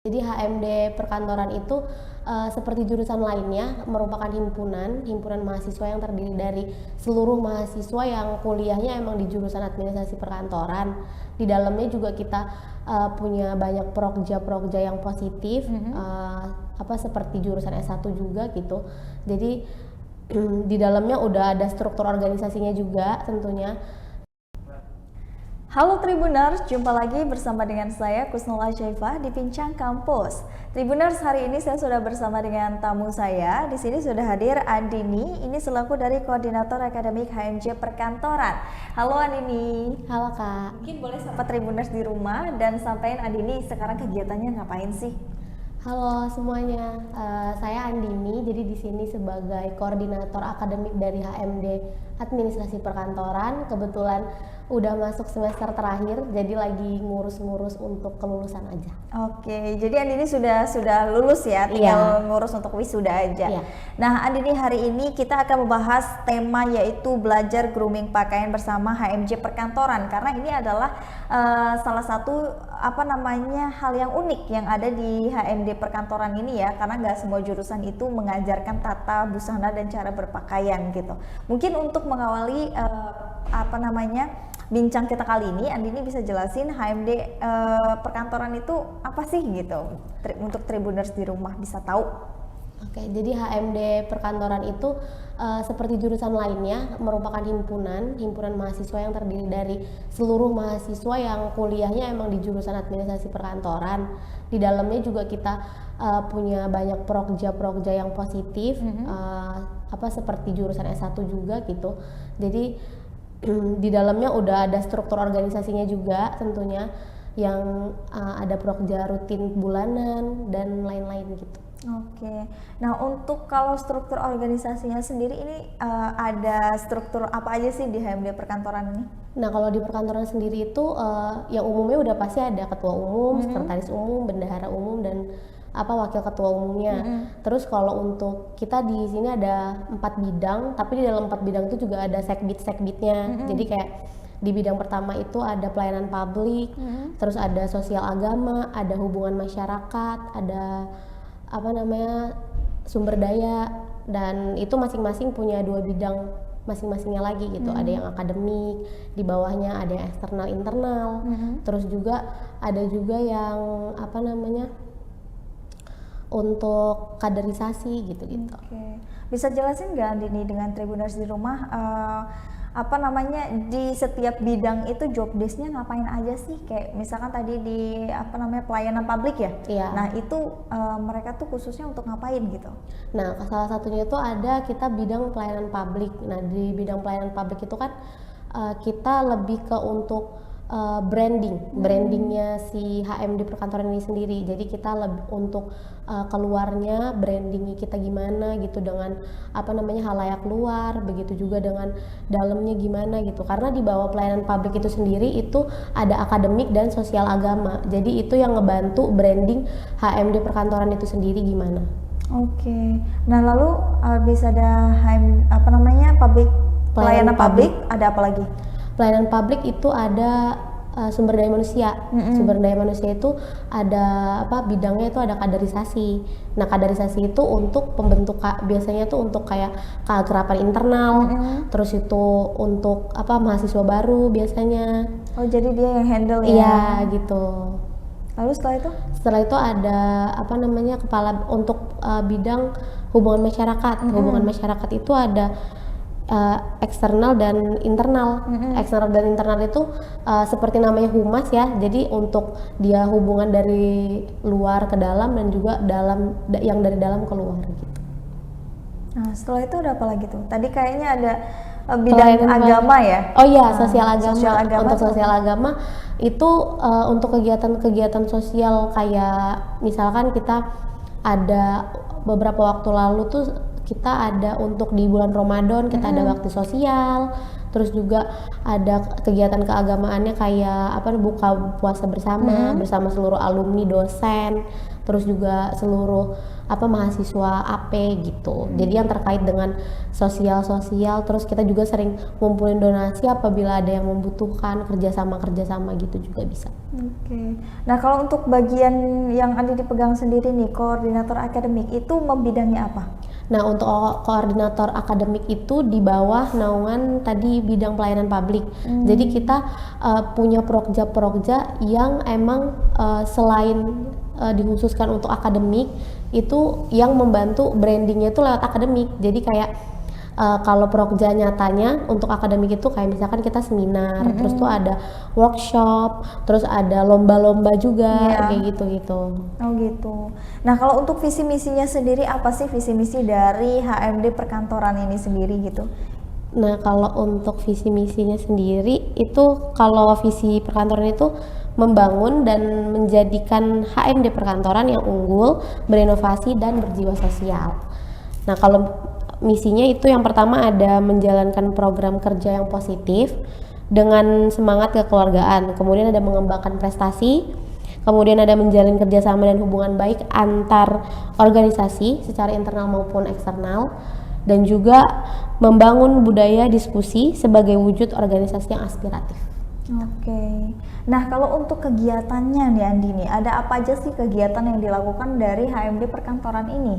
Jadi HMD perkantoran itu seperti jurusan lainnya merupakan himpunan mahasiswa yang terdiri dari seluruh mahasiswa yang kuliahnya emang di jurusan administrasi perkantoran. Di dalamnya juga kita punya banyak prokja yang positif, seperti jurusan S1 juga gitu. Jadi di dalamnya udah ada struktur organisasinya juga tentunya. Halo Tribuners, jumpa lagi bersama dengan saya Kusnula Syaifah di Bincang Kampus. Tribuners, hari ini saya sudah bersama dengan tamu saya. Di sini sudah hadir Andini, ini selaku dari Koordinator Akademik HMJ Perkantoran. Halo Andini. Halo Kak. Mungkin boleh sapa Tribuners di rumah dan sampaikan Andini sekarang kegiatannya ngapain sih? Halo semuanya, saya Andini. Jadi di sini sebagai koordinator akademik dari HMD Administrasi Perkantoran. Kebetulan udah masuk semester terakhir, jadi lagi ngurus-ngurus untuk kelulusan aja. Oke, jadi Andini sudah lulus ya, tinggal ngurus untuk wisuda aja. Iya. Nah, Andini, hari ini kita akan membahas tema yaitu belajar grooming pakaian bersama HMJ Perkantoran, karena ini adalah salah satu hal yang unik yang ada di HMD Perkantoran ini ya, karena nggak semua jurusan itu mengajarkan tata busana dan cara berpakaian gitu. Mungkin untuk mengawali bincang kita kali ini, Andini bisa jelasin HMD Perkantoran itu apa sih gitu, untuk Tribuners di rumah bisa tahu. Oke, jadi HMD Perkantoran itu seperti jurusan lainnya merupakan himpunan mahasiswa yang terdiri dari seluruh mahasiswa yang kuliahnya emang di jurusan administrasi perkantoran. Di dalamnya juga kita punya banyak prokja yang positif, seperti jurusan S1 juga gitu. Jadi di dalamnya udah ada struktur organisasinya juga tentunya, yang ada prokja rutin bulanan dan lain-lain gitu. Oke, nah untuk kalau struktur organisasinya sendiri ini ada struktur apa aja sih di HMD Perkantoran ini? Nah, kalau di perkantoran sendiri itu yang umumnya udah pasti ada ketua umum, sekretaris umum, bendahara umum, dan wakil ketua umumnya. Terus kalau untuk kita di sini ada 4 bidang, tapi di dalam 4 bidang itu juga ada sekbid-sekbidnya. Jadi kayak di bidang pertama itu ada pelayanan publik, terus ada sosial agama, ada hubungan masyarakat, ada sumber daya, dan itu masing-masing punya 2 bidang masing-masingnya lagi gitu. Ada yang akademik, di bawahnya ada yang eksternal internal, terus juga ada juga yang untuk kaderisasi gitu-gitu. Oke. Bisa jelasin nggak Andini dengan Tribuners di rumah di setiap bidang itu job desk-nya ngapain aja sih? Kayak misalkan tadi di pelayanan publik ya. Iya. Nah, itu mereka tuh khususnya untuk ngapain gitu? Nah, salah satunya itu ada kita bidang pelayanan publik. Nah, di bidang pelayanan publik itu kan kita lebih ke untuk brandingnya si HMD Perkantoran ini sendiri. Jadi kita lebih untuk keluarnya brandingnya kita gimana gitu, dengan halayak luar, begitu juga dengan dalamnya gimana gitu. Karena di bawah pelayanan publik itu sendiri itu ada akademik dan sosial agama. Jadi itu yang ngebantu branding HMD Perkantoran itu sendiri gimana. Oke. Nah, lalu bisa ada pelayanan publik, ada apa lagi? Pelayanan publik itu ada sumber daya manusia. Sumber daya manusia itu ada bidangnya itu ada kaderisasi. Nah, kaderisasi itu untuk biasanya tuh untuk kayak keakraban internal, terus itu untuk mahasiswa baru biasanya. Oh, jadi dia yang handle ya? Iya gitu. Lalu setelah itu? Setelah itu ada kepala untuk bidang hubungan masyarakat. Hubungan masyarakat itu ada eksternal dan internal. Eksternal dan internal itu seperti namanya humas ya. Jadi untuk dia hubungan dari luar ke dalam dan juga yang dari dalam ke luar gitu. Nah, setelah itu ada apa lagi tuh? Tadi kayaknya ada bidang agama ya? Oh iya, sosial agama. Untuk tuh. sosial agama itu untuk kegiatan-kegiatan sosial, kayak misalkan kita ada beberapa waktu lalu tuh kita ada untuk di bulan Ramadan kita ada bakti sosial, terus juga ada kegiatan keagamaannya kayak buka puasa bersama seluruh alumni, dosen, terus juga seluruh mahasiswa AP gitu. Jadi yang terkait dengan sosial, terus kita juga sering ngumpulin donasi apabila ada yang membutuhkan, kerjasama gitu juga bisa. Oke. Nah, kalau untuk bagian yang ada dipegang sendiri nih, koordinator akademik itu membidangi apa? Nah, untuk koordinator akademik itu di bawah naungan tadi bidang pelayanan publik. Jadi kita punya prokja yang emang selain dikhususkan untuk akademik, itu yang membantu brandingnya itu lewat akademik. Jadi kayak kalau prokja nyatanya untuk akademik itu kayak misalkan kita seminar, terus tuh ada workshop, terus ada lomba-lomba juga, kayak gitu-gitu. Oh gitu. Nah, kalau untuk visi misinya sendiri apa sih visi misi dari HMD perkantoran ini sendiri gitu? Nah, kalau untuk visi misinya sendiri itu, kalau visi perkantoran itu membangun dan menjadikan HMD perkantoran yang unggul, berinovasi dan berjiwa sosial. Nah, kalau misinya itu yang pertama ada menjalankan program kerja yang positif dengan semangat kekeluargaan, kemudian ada mengembangkan prestasi, kemudian ada menjalin kerjasama dan hubungan baik antar organisasi secara internal maupun eksternal, dan juga membangun budaya diskusi sebagai wujud organisasi yang aspiratif. Oke. Nah, kalau untuk kegiatannya nih Andi nih, ada apa aja sih kegiatan yang dilakukan dari HMD perkantoran ini?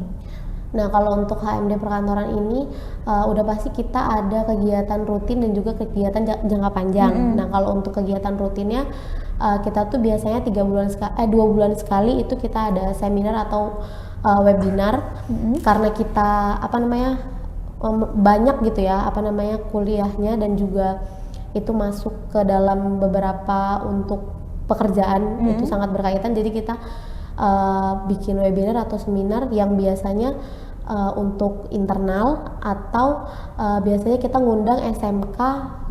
Nah, kalau untuk HMD perkantoran ini udah pasti kita ada kegiatan rutin dan juga kegiatan jangka panjang. Nah, kalau untuk kegiatan rutinnya kita tuh biasanya 2 bulan sekali itu kita ada seminar atau webinar, karena kita banyak gitu ya kuliahnya, dan juga itu masuk ke dalam beberapa untuk pekerjaan, itu sangat berkaitan. Jadi kita bikin webinar atau seminar yang biasanya untuk internal, atau biasanya kita ngundang SMK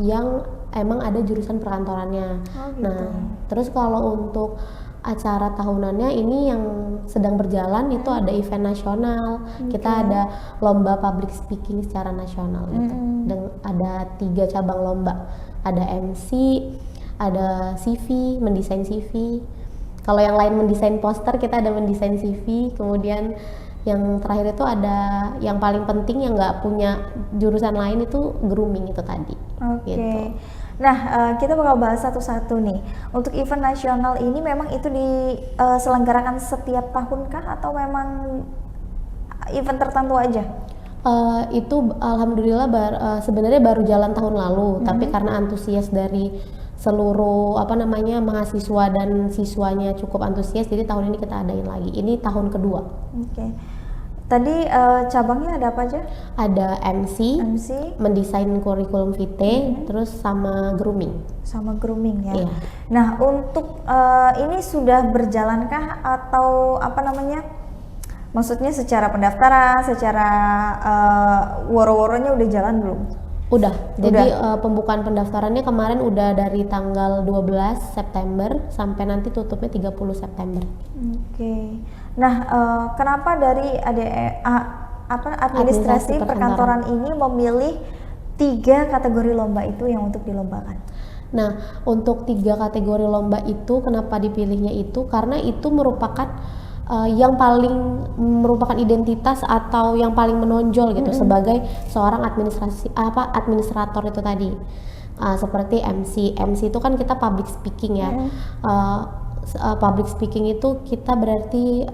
yang emang ada jurusan perkantorannya. Gitu. Nah, terus kalau untuk acara tahunannya ini yang sedang berjalan itu ada event nasional, kita ada lomba public speaking secara nasional gitu. Dan ada 3 cabang lomba, ada MC, ada CV, mendesain CV. Kalau yang lain mendesain poster, kita ada mendesain CV. Kemudian yang terakhir itu ada yang paling penting yang nggak punya jurusan lain itu grooming itu tadi. Gitu. Nah, kita bakal bahas satu-satu nih. Untuk event nasional ini memang itu diselenggarakan setiap tahunkah atau memang event tertentu aja? Itu alhamdulillah sebenarnya baru jalan tahun lalu, tapi karena antusias dari seluruh mahasiswa dan siswanya cukup antusias, jadi tahun ini kita adain lagi. Ini tahun kedua. Oke. Tadi cabangnya ada apa aja? Ada MC, mendesain kurikulum vitae, terus sama grooming. Sama grooming ya. Iya. Nah, untuk ini sudah berjalankah atau maksudnya secara pendaftaran, secara woro-woronya udah jalan belum? Udah. Jadi pembukaan pendaftarannya kemarin udah dari tanggal 12 September sampai nanti tutupnya 30 September. Oke. Nah, kenapa dari administrasi perkantoran ini memilih 3 kategori lomba itu yang untuk dilombakan? Nah, untuk 3 kategori lomba itu kenapa dipilihnya itu karena itu merupakan yang paling merupakan identitas atau yang paling menonjol gitu sebagai seorang administrator itu tadi. Seperti MC itu kan kita public speaking ya. Public speaking itu kita berarti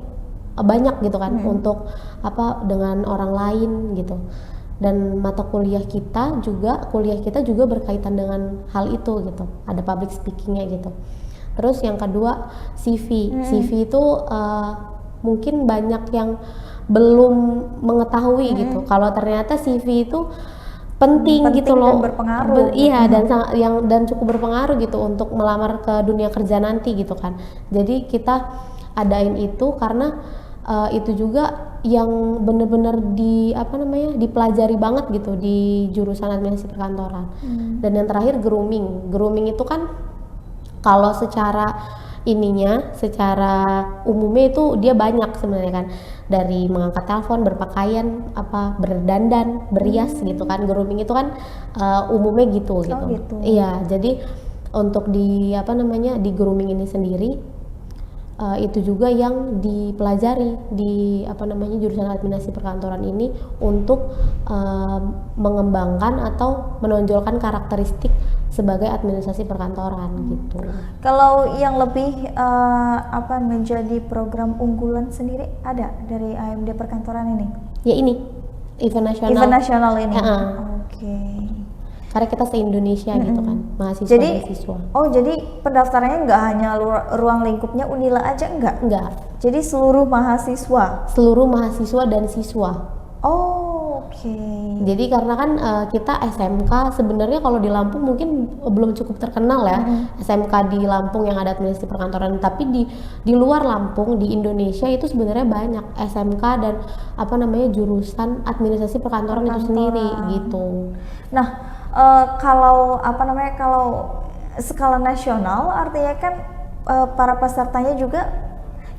banyak gitu kan untuk dengan orang lain gitu. Dan mata kuliah kita juga berkaitan dengan hal itu gitu. Ada public speakingnya gitu. Terus yang kedua CV itu mungkin banyak yang belum mengetahui gitu. Kalau ternyata CV itu penting gitu loh, dan berpengaruh. Iya, dan cukup berpengaruh gitu untuk melamar ke dunia kerja nanti gitu kan. Jadi kita adain itu karena itu juga yang benar-benar dipelajari banget gitu di jurusan administrasi perkantoran. Dan yang terakhir grooming itu kan kalau secara umumnya itu dia banyak sebenarnya kan, dari mengangkat telepon, berpakaian, berdandan, berias gitu kan. Grooming itu kan umumnya gitu. Iya, jadi untuk di grooming ini sendiri itu juga yang dipelajari di jurusan administrasi perkantoran ini untuk mengembangkan atau menonjolkan karakteristik sebagai administrasi perkantoran gitu. Kalau yang lebih menjadi program unggulan sendiri ada dari AMD perkantoran ini? Ya ini event nasional. Event nasional ini. Oke. Karena kita se-Indonesia gitu kan, mahasiswa dan siswa. Oh, jadi pendaftarannya nggak hanya ruang lingkupnya Unila aja, enggak? Enggak. Jadi seluruh mahasiswa? Seluruh mahasiswa dan siswa. Oh, oke. Jadi karena kan kita SMK sebenarnya kalau di Lampung mungkin belum cukup terkenal ya, SMK di Lampung yang ada administrasi perkantoran, tapi di luar Lampung, di Indonesia itu sebenarnya banyak SMK dan jurusan administrasi perkantoran itu sendiri gitu. Nah, kalau skala nasional artinya kan para pesertanya juga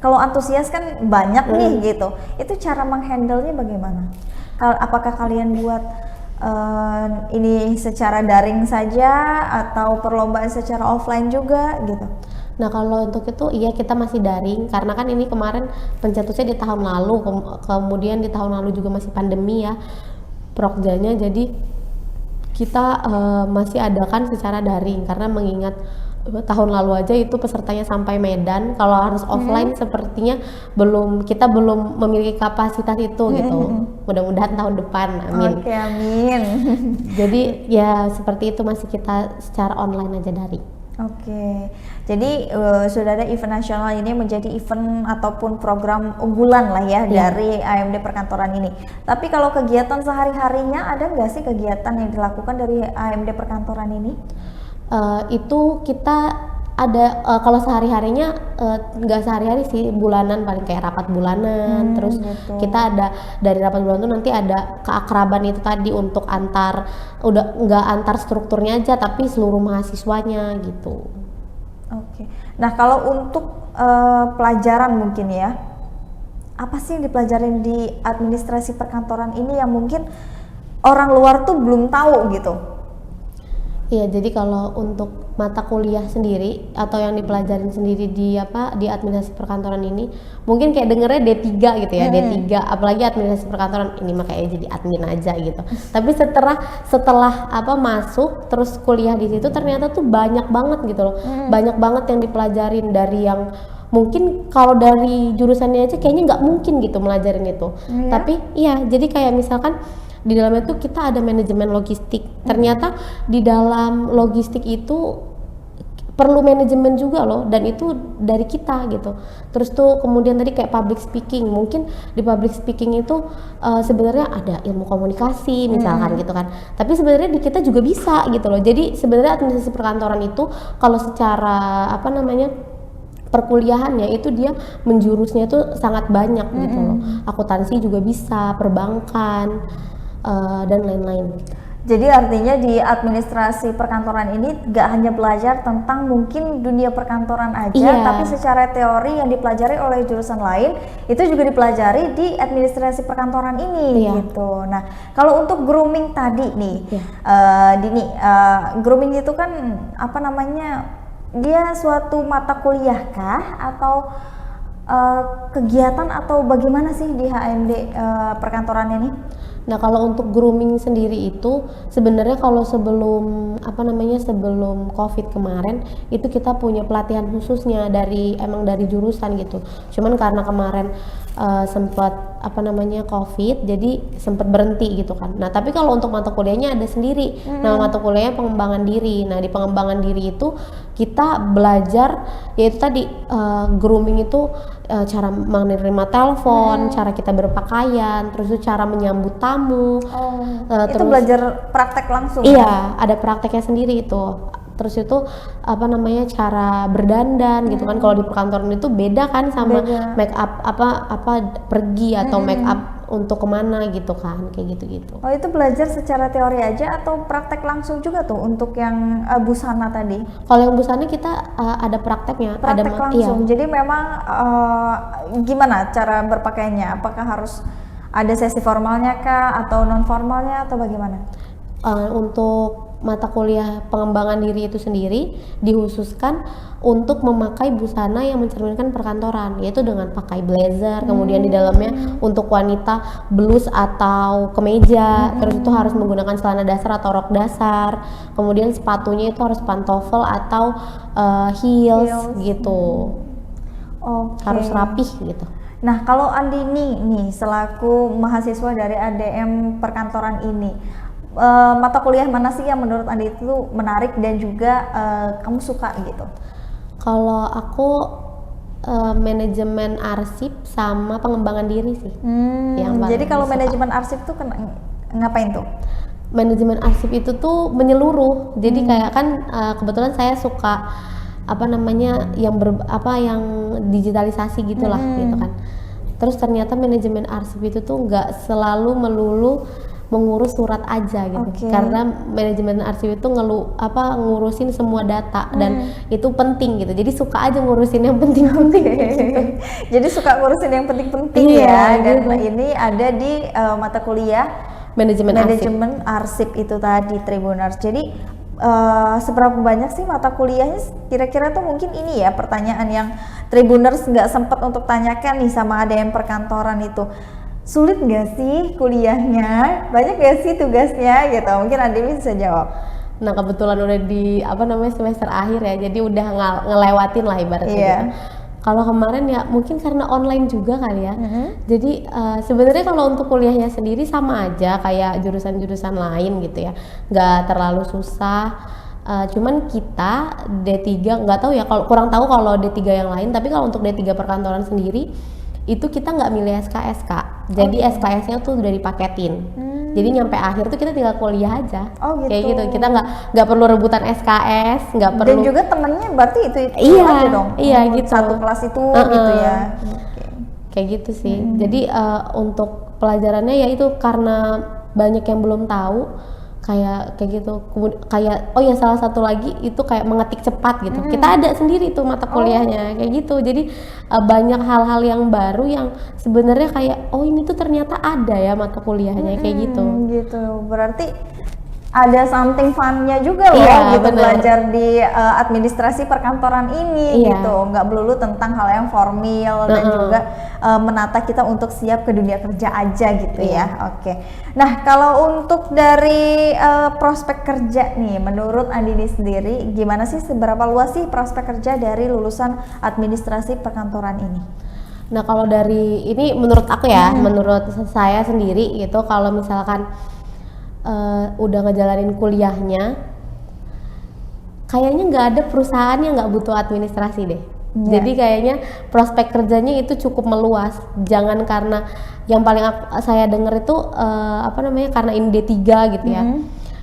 kalau antusias kan banyak nih gitu. Itu cara menghandle-nya bagaimana? Apakah kalian buat ini secara daring saja atau perlombaan secara offline juga gitu? Nah kalau untuk itu iya kita masih daring karena kan ini kemarin pencetusnya di tahun lalu, kemudian di tahun lalu juga masih pandemi ya prokjanya, jadi kita masih adakan secara daring karena mengingat tahun lalu aja itu pesertanya sampai Medan. Kalau harus offline sepertinya kita belum memiliki kapasitas itu gitu. Mudah-mudahan tahun depan, amin. Oke, amin. Jadi ya seperti itu, masih kita secara online aja daring. Oke, jadi sudah ada event nasional ini menjadi event ataupun program unggulan lah ya dari AMD perkantoran ini. Tapi kalau kegiatan sehari-harinya ada nggak sih kegiatan yang dilakukan dari AMD perkantoran ini? Itu kita ada kalau sehari-harinya nggak sehari-hari sih, bulanan paling kayak rapat bulanan, terus gitu. Kita ada dari rapat bulanan itu nanti ada keakraban itu tadi untuk nggak antar strukturnya aja tapi seluruh mahasiswanya gitu. Oke. Nah kalau untuk pelajaran mungkin ya, apa sih yang dipelajarin di administrasi perkantoran ini yang mungkin orang luar tuh belum tahu gitu? Iya, jadi kalau untuk mata kuliah sendiri atau yang dipelajarin sendiri di administrasi perkantoran ini, mungkin kayak dengernya D3 gitu ya, D3, apalagi administrasi perkantoran ini makanya jadi admin aja gitu. Tapi setelah masuk terus kuliah di situ ternyata tuh banyak banget gitu loh. Banyak banget yang dipelajarin dari yang mungkin kalau dari jurusannya aja kayaknya nggak mungkin gitu melajarin itu. Tapi iya, jadi kayak misalkan di dalamnya tuh kita ada manajemen logistik. Ternyata di dalam logistik itu perlu manajemen juga loh, dan itu dari kita gitu. Terus tuh kemudian tadi kayak public speaking, mungkin di public speaking itu sebenarnya ada ilmu komunikasi misalkan gitu kan. Tapi sebenarnya di kita juga bisa gitu loh. Jadi sebenarnya administrasi perkantoran itu kalau secara perkuliahannya itu dia menjurusnya itu sangat banyak gitu loh. Akuntansi juga bisa, perbankan, dan lain-lain. Jadi artinya di administrasi perkantoran ini gak hanya belajar tentang mungkin dunia perkantoran aja, tapi secara teori yang dipelajari oleh jurusan lain itu juga dipelajari di administrasi perkantoran ini gitu. Nah kalau untuk grooming tadi nih, Dini, grooming itu kan dia suatu mata kuliah kah atau kegiatan atau bagaimana sih di HMD perkantoran ini? Nah kalau untuk grooming sendiri itu sebenarnya kalau sebelum COVID kemarin itu kita punya pelatihan khususnya dari jurusan gitu. Cuman karena kemarin sempat COVID jadi sempat berhenti gitu kan. Nah tapi kalau untuk mata kuliahnya ada sendiri. Nah mata kuliahnya pengembangan diri. Nah di pengembangan diri itu kita belajar yaitu tadi grooming itu cara menerima telepon, cara kita berpakaian, terus itu cara menyambut tamu. Itu belajar praktek langsung? Iya, ada prakteknya sendiri itu. Terus itu cara berdandan gitu kan. Kalau di perkantoran itu beda kan sama make up pergi atau make up untuk kemana gitu kan, kayak gitu-gitu. Oh itu belajar secara teori aja atau praktek langsung juga tuh untuk yang busana tadi? Kalau yang busana kita ada prakteknya. Praktek langsung. Jadi memang gimana cara berpakaiannya? Apakah harus ada sesi formalnya kah atau non formalnya atau bagaimana? Untuk mata kuliah pengembangan diri itu sendiri dikhususkan untuk memakai busana yang mencerminkan perkantoran, yaitu dengan pakai blazer, kemudian di dalamnya untuk wanita blus atau kemeja, terus itu harus menggunakan celana dasar atau rok dasar, kemudian sepatunya itu harus pantofel atau heels gitu. Harus rapih gitu. Nah, kalau Andini nih selaku mahasiswa dari ADM perkantoran ini, mata kuliah mana sih yang menurut Andi itu menarik dan juga kamu suka gitu? Kalau aku manajemen arsip sama pengembangan diri sih. Jadi kalau manajemen arsip tuh ngapain tuh? Manajemen arsip itu tuh menyeluruh. Jadi kayak kan kebetulan saya suka yang digitalisasi gitulah gitu kan. Terus ternyata manajemen arsip itu tuh nggak selalu melulu mengurus surat aja gitu, karena manajemen arsip itu ngurusin semua data dan itu penting gitu, jadi suka aja ngurusin yang penting-penting. Gitu. Jadi suka ngurusin yang penting-penting ya, dan ini ada di mata kuliah manajemen arsip itu tadi Tribuners. Jadi seberapa banyak sih mata kuliahnya kira-kira tuh, mungkin ini ya pertanyaan yang Tribuners nggak sempat untuk tanyakan nih sama ADM perkantoran itu. Sulit nggak sih kuliahnya? Banyak nggak sih tugasnya gitu? Mungkin Andi bisa jawab. Nah, kebetulan udah di semester akhir ya, jadi udah ngelewatin lah ibaratnya gitu. Kalau kemarin ya mungkin karena online juga kali ya. Jadi sebenarnya kalau untuk kuliahnya sendiri sama aja kayak jurusan-jurusan lain gitu ya. Nggak terlalu susah. Cuman kita D3 nggak tahu ya, kalau kurang tahu kalau D3 yang lain, tapi kalau untuk D3 perkantoran sendiri itu kita nggak milih SKS Kak. Jadi SKS-nya tuh udah dipaketin. Jadi nyampe akhir tuh kita tinggal kuliah aja. Kayak gitu. Kita nggak perlu rebutan SKS, nggak perlu. Dan juga temennya berarti itu aja dong. Iya gitu. Satu kelas itu gitu ya. Kayak gitu sih. Jadi untuk pelajarannya ya itu karena banyak yang belum tahu. Kayak gitu. Kayak salah satu lagi itu kayak mengetik cepat gitu. Kita ada sendiri tuh mata kuliahnya kayak gitu. Jadi banyak hal-hal yang baru yang sebenarnya kayak ini tuh ternyata ada ya mata kuliahnya kayak gitu. Gitu. Berarti ada something fun-nya juga loh gitu, belajar di administrasi perkantoran ini gitu, nggak melulu tentang hal yang formal dan juga menata kita untuk siap ke dunia kerja aja gitu ya. Nah, kalau untuk dari prospek kerja nih, menurut Andini sendiri gimana sih, seberapa luas sih prospek kerja dari lulusan administrasi perkantoran ini? Nah, kalau dari ini menurut aku ya, menurut saya sendiri gitu, kalau misalkan udah ngejalanin kuliahnya, kayaknya nggak ada perusahaan yang nggak butuh administrasi deh. Jadi kayaknya prospek kerjanya itu cukup meluas. Jangan karena yang paling saya dengar itu karena ini D3 gitu ya.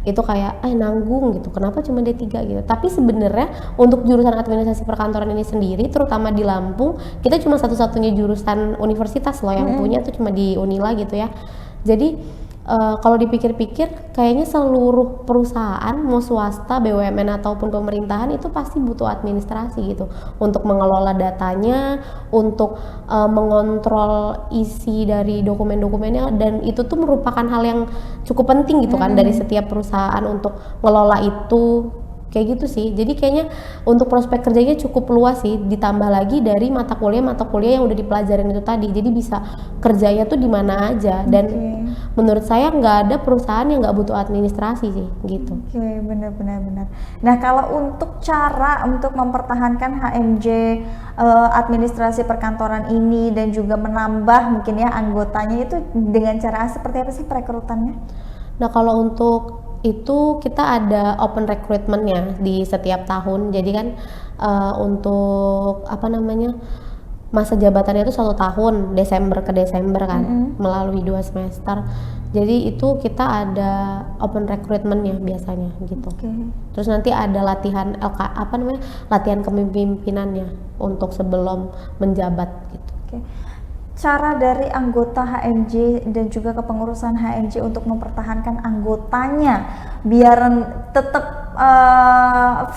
Itu kayak nanggung gitu. Kenapa cuma D3 gitu? Tapi sebenarnya untuk jurusan administrasi perkantoran ini sendiri, terutama di Lampung, kita cuma satu-satunya jurusan universitas loh yang punya tuh cuma di Unila gitu ya. Jadi kalau dipikir-pikir kayaknya seluruh perusahaan mau swasta, BUMN ataupun pemerintahan itu pasti butuh administrasi gitu untuk mengelola datanya, untuk mengontrol isi dari dokumen-dokumennya, dan itu tuh merupakan hal yang cukup penting gitu kan dari setiap perusahaan untuk ngelola itu. Kayak gitu sih. Jadi kayaknya untuk prospek kerjanya cukup luas sih, ditambah lagi dari mata kuliah yang udah dipelajarin itu tadi. Jadi bisa kerjanya tuh di mana aja, dan menurut saya nggak ada perusahaan yang nggak butuh administrasi sih gitu. Benar. Nah, kalau untuk cara untuk mempertahankan HMJ administrasi perkantoran ini dan juga menambah mungkin ya anggotanya, itu dengan cara seperti apa sih perekrutannya? Nah, kalau untuk itu kita ada open recruitment-nya di setiap tahun. Jadi kan untuk masa jabatannya itu 1 tahun, Desember ke Desember kan, melalui 2 semester. Jadi itu kita ada open recruitment-nya biasanya gitu. Terus nanti ada latihan latihan kepemimpinannya untuk sebelum menjabat gitu. Cara dari anggota HMJ dan juga kepengurusan HMJ untuk mempertahankan anggotanya biar tetap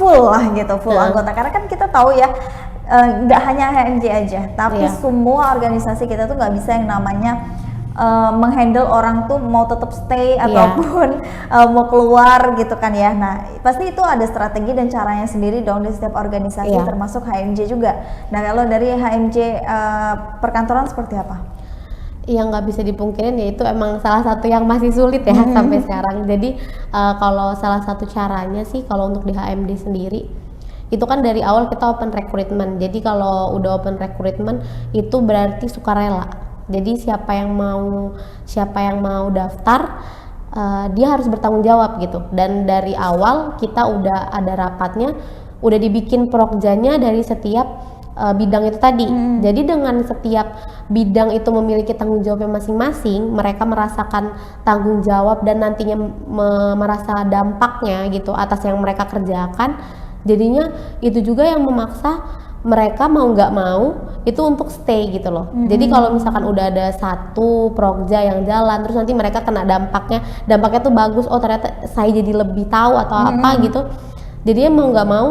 full lah gitu, anggota, karena kan kita tahu ya nggak hanya HMJ aja, tapi semua organisasi kita tuh nggak bisa yang namanya menghandle orang tuh mau tetap stay Iya. ataupun mau keluar gitu kan ya. Nah, pasti itu ada strategi dan caranya sendiri dong di setiap organisasi, Iya. termasuk HMJ juga. Nah, kalau dari HMJ perkantoran seperti apa? Yang nggak bisa dipungkirin ya itu emang salah satu yang masih sulit ya sampai sekarang. Jadi kalau salah satu caranya sih kalau untuk di HMD sendiri itu kan dari awal kita open recruitment. Jadi kalau udah open recruitment itu berarti sukarela. Jadi siapa yang mau daftar dia harus bertanggung jawab gitu. Dan dari awal kita udah ada rapatnya, udah dibikin prokjanya dari setiap bidang itu tadi. Jadi dengan setiap bidang itu memiliki tanggung jawabnya masing-masing, mereka merasakan tanggung jawab dan nantinya merasa dampaknya gitu atas yang mereka kerjakan. Jadinya itu juga yang memaksa mereka mau nggak mau itu untuk stay gitu loh. Jadi kalau misalkan udah ada satu prokja yang jalan terus nanti mereka kena dampaknya tuh bagus, oh ternyata saya jadi lebih tahu atau apa gitu. Jadinya mau nggak mau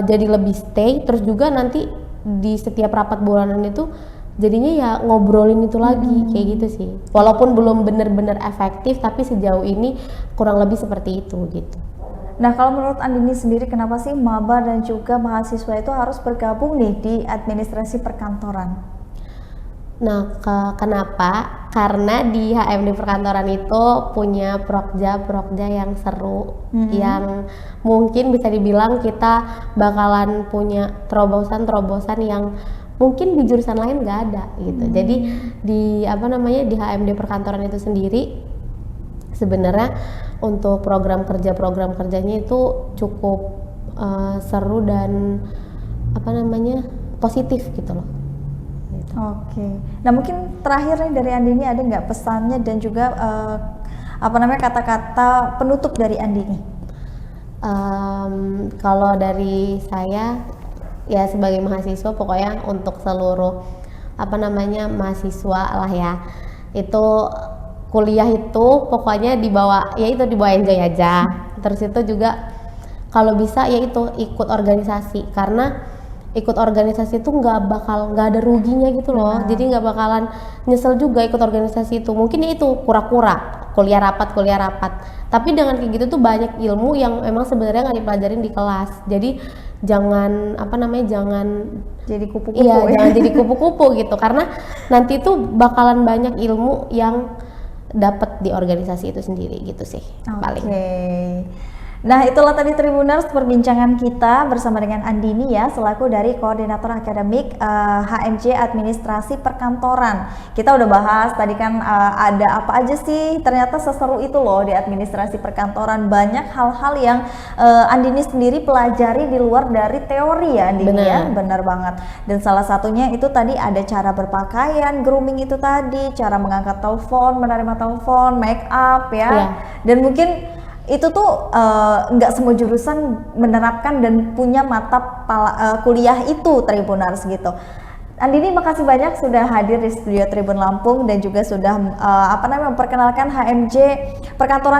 jadi lebih stay. Terus juga nanti di setiap rapat bulanan itu jadinya ya ngobrolin itu lagi kayak gitu sih. Walaupun belum bener-bener efektif tapi sejauh ini kurang lebih seperti itu gitu. Nah, kalau menurut Andini sendiri, kenapa sih maba dan juga mahasiswa itu harus bergabung nih di administrasi perkantoran? Nah, kenapa? Karena di HMD perkantoran itu punya prokja yang seru, yang mungkin bisa dibilang kita bakalan punya terobosan-terobosan yang mungkin di jurusan lain nggak ada gitu. Jadi di di HMD perkantoran itu sendiri sebenarnya untuk program kerjanya itu cukup seru dan positif gitu loh. Oke. Nah, mungkin terakhir nih dari Andini ada nggak pesannya dan juga kata-kata penutup dari Andini? Kalau dari saya ya sebagai mahasiswa pokoknya untuk seluruh mahasiswa lah ya, itu kuliah itu pokoknya dibawa enjoy aja. Terus itu juga kalau bisa ya itu ikut organisasi, karena ikut organisasi itu nggak ada ruginya gitu loh. Jadi nggak bakalan nyesel juga ikut organisasi itu. Mungkin ya itu kura-kura kuliah rapat, tapi dengan kayak gitu tuh banyak ilmu yang emang sebenarnya nggak dipelajarin di kelas. Jadi jangan jangan jadi kupu-kupu. Iya, jangan jadi kupu-kupu gitu, karena nanti tuh bakalan banyak ilmu yang dapat di organisasi itu sendiri gitu sih. Paling. Nah, itulah tadi Tribuners perbincangan kita bersama dengan Andini ya, selaku dari Koordinator Akademik HMJ Administrasi Perkantoran. Kita udah bahas tadi kan ada apa aja sih, ternyata seseru itu loh di administrasi perkantoran. Banyak hal-hal yang Andini sendiri pelajari di luar dari teori ya Andini. Ya, benar banget. Dan salah satunya itu tadi ada cara berpakaian, grooming itu tadi, cara mengangkat telepon, menerima telepon, make up ya. Dan mungkin itu tuh nggak semua jurusan menerapkan dan punya mata kuliah itu Tribuners gitu. Andini, makasih banyak sudah hadir di studio Tribun Lampung dan juga sudah memperkenalkan HMJ Perkantoran